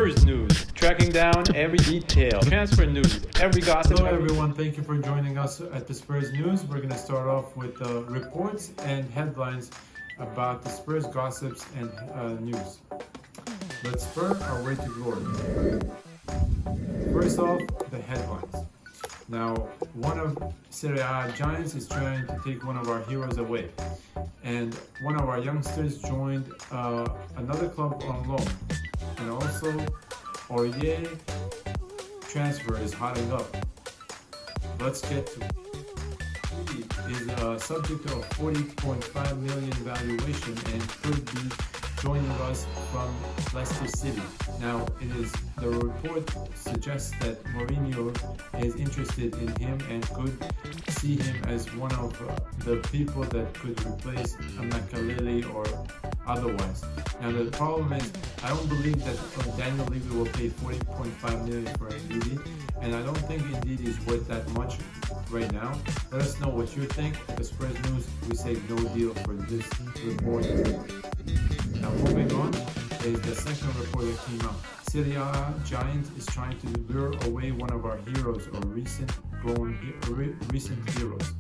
Spurs news, tracking down every detail, transfer news, every gossip. Hello everyone, thank you for joining us at the Spurs news. We're going to start off with reports and headlines about the Spurs gossips and news. Let's spur our way to glory. First off, the headlines. Now, one of Serie A giants is trying to take one of our heroes away. And one of our youngsters joined another club on loan. And also, Aurier transfer is hotting up. Let's get to it. He is subject to a 40.5 million valuation and could be joining us from Leicester City. Now, the report suggests that Mourinho is interested in him and could see him as one of the people that could replace a Makaleli or otherwise. Now, the problem is, I don't believe that Daniel Levy will pay 40.5 million for Ndidi, and I don't think Ndidi is worth that much right now. Let us know what you think. At the Spurs News, we say no deal for this report. Now, moving on is the second report that came out. Serie A giant is trying to lure away one of our heroes or recent heroes.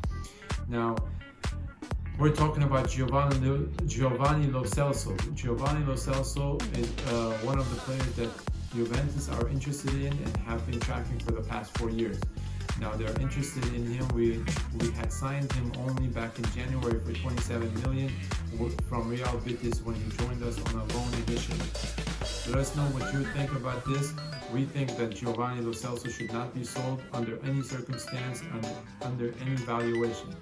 Now, we're talking about Giovani Lo Celso. Giovani Lo Celso is one of the players that Juventus are interested in and have been tracking for the past 4 years. Now they're interested in him. We had signed him only back in January for 27 million from Real Betis when he joined us on a loan initially. Let us know what you think about this. We think that Giovani Lo Celso should not be sold under any circumstance, under any valuation.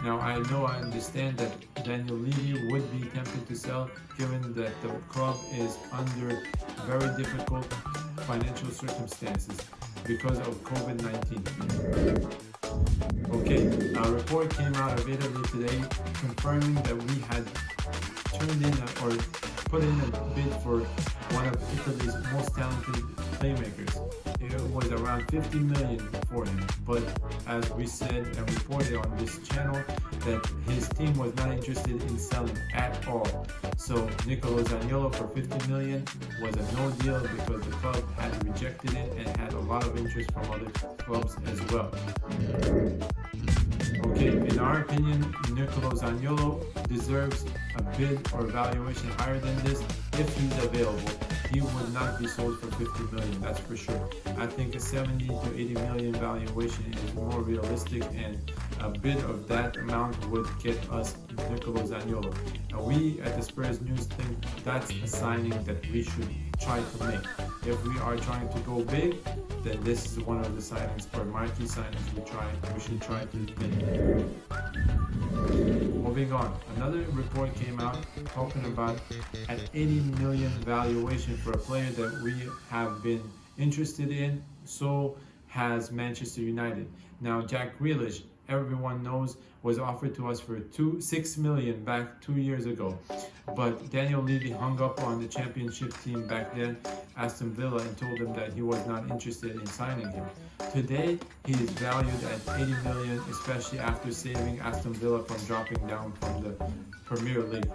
Now I understand that Daniel Levy would be tempted to sell given that the club is under very difficult financial circumstances because of COVID-19. Okay, a report came out of Italy today confirming that we had turned in or put in a bid for one of Italy's most talented playmakers. It was around 50 million for him, but as we said and reported on this channel, that his team was not interested in selling at all. So Nicolo Zaniolo for 50 million was a no deal because the club had rejected it and had a lot of interest from other clubs as well. Okay, in our opinion, Nicolo Zaniolo deserves a bid or valuation higher than this. If he's available, he would not be sold for 50 million, that's for sure. I think a 70 to 80 million valuation is more realistic, and a bid of that amount would get us Nicolo Zaniolo. Now we at the Spurs News think that's a signing that we should try to make. If we are trying to go big, then this is one of the signings or marquee signings we should try to make. Moving on, another report came out talking about an 80 million valuation for a player that we have been interested in, so has Manchester United. Now Jack Grealish, everyone knows, was offered to us for 6 million back 2 years ago, but Daniel Levy hung up on the championship team back then, Aston Villa, and told them that he was not interested in signing him. Today he is valued at 80 million, especially after saving Aston Villa from dropping down from the Premier League.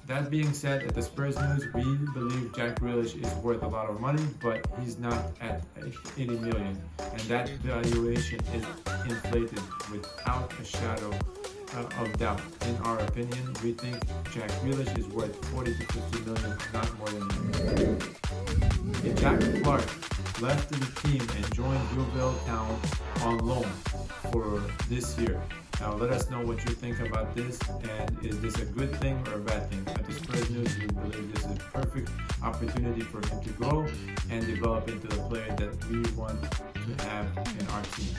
That being said, at the Spurs News, we believe Jack Grealish is worth a lot of money, but he's not at 80 million, and that valuation is inflated without a shadow of doubt. In our opinion, we think Jack Grealish is worth 40 to 50 million, not more than that. If Jack Clark left the team and joined Yeovil Town on loan for this year. Now let us know what you think about this, and is this a good thing or a bad thing? At the Spurs News, we believe this is a perfect opportunity for him to grow and develop into the player that we want to have in our team.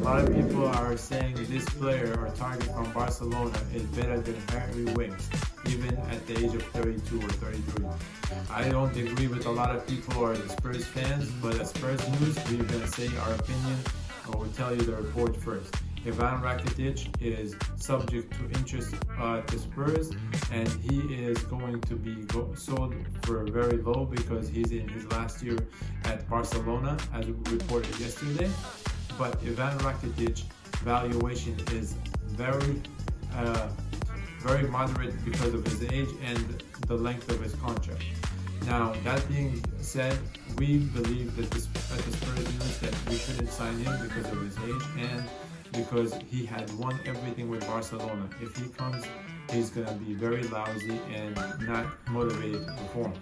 A lot of people are saying this player or target from Barcelona is better than Harry Winks, even at the age of 32 or 33. I don't agree with a lot of people or the Spurs fans, but at Spurs News, we're going to say our opinion, or we'll tell you the report first. Ivan Rakitic is subject to interest to Spurs, and he is going to be sold for very low because he's in his last year at Barcelona, as we reported yesterday. But Ivan Rakitic valuation is very moderate because of his age and the length of his contract. Now, that being said, we believe that the Spurs news that we shouldn't sign him because of his age and because he had won everything with Barcelona. If he comes, he's going to be very lousy and not motivated to perform.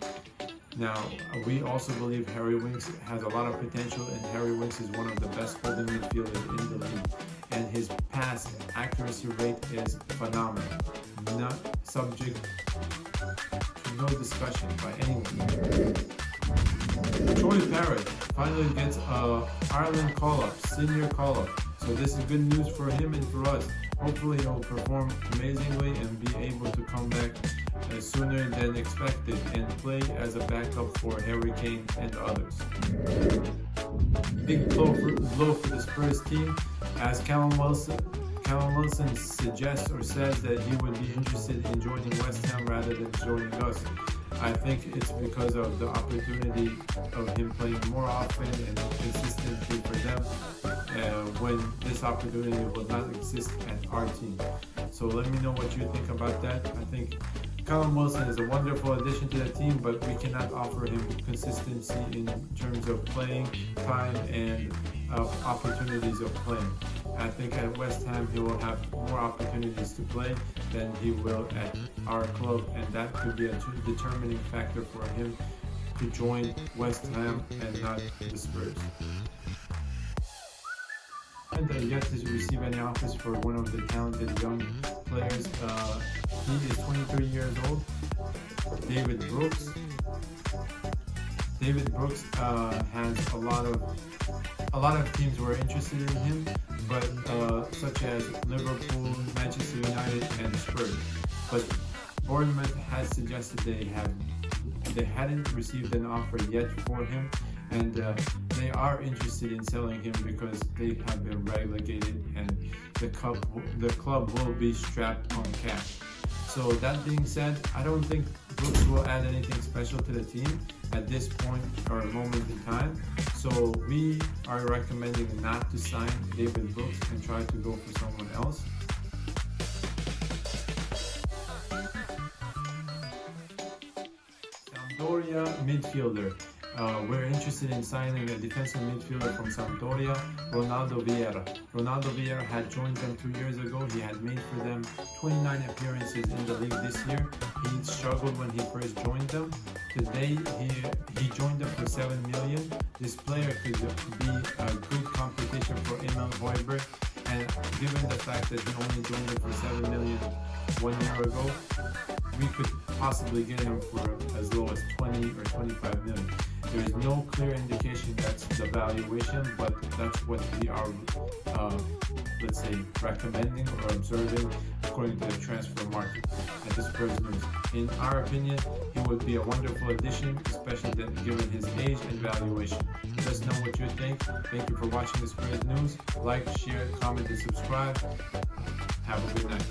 Now, we also believe Harry Winks has a lot of potential, and Harry Winks is one of the best holding midfielders in the league. And his pass accuracy rate is phenomenal, not subject to no discussion by anyone. Troy Parrott finally gets a Ireland call-up, senior call-up. So this is good news for him and for us. Hopefully he'll perform amazingly and be able to come back sooner than expected and play as a backup for Harry Kane and others. Big blow for the Spurs team, as Callum Wilson suggests or says that he would be interested in joining West Ham rather than joining us. I think it's because of the opportunity of him playing more often and consistently for them when this opportunity will not exist at our team. So let me know what you think about that. I think Callum Wilson is a wonderful addition to the team, but we cannot offer him consistency in terms of playing time and opportunities of playing. I think at West Ham he will have more opportunities to play than he will at our club, and that could be a determining factor for him to join West Ham and not the Spurs. And yet to receive any offers for one of the talented young players. He is 23 years old. David Brooks has a lot of teams were interested in him, but such as Liverpool, Manchester United, and Spurs. But Bournemouth has suggested they hadn't received an offer yet for him, and they are interested in selling him because they have been relegated and the club will be strapped on cash. So that being said, I don't think Brooks will add anything special to the team at this point or moment in time. So we are recommending not to sign David Brooks and try to go for someone else. Sampdoria midfielder. We're interested in signing a defensive midfielder from Sampdoria, Ronaldo Vieira. Ronaldo Vieira had joined them 2 years ago. He had made for them 29 appearances in the league this year. He struggled when he first joined them. Today, he joined them for 7 million. This player could be a good competition for Emil Højbjerg, and given the fact that he only joined them for 7 million 1 year ago, we could possibly get him for as low as 20 or 25 million. There is no clear indication that's the valuation, but that's what we are, let's say, recommending or observing according to the transfer market at the Spurs news. In our opinion, he would be a wonderful addition, especially given his age and valuation. Let us know what you think. Thank you for watching the Spurs news. Like, share, comment, and subscribe. Have a good night.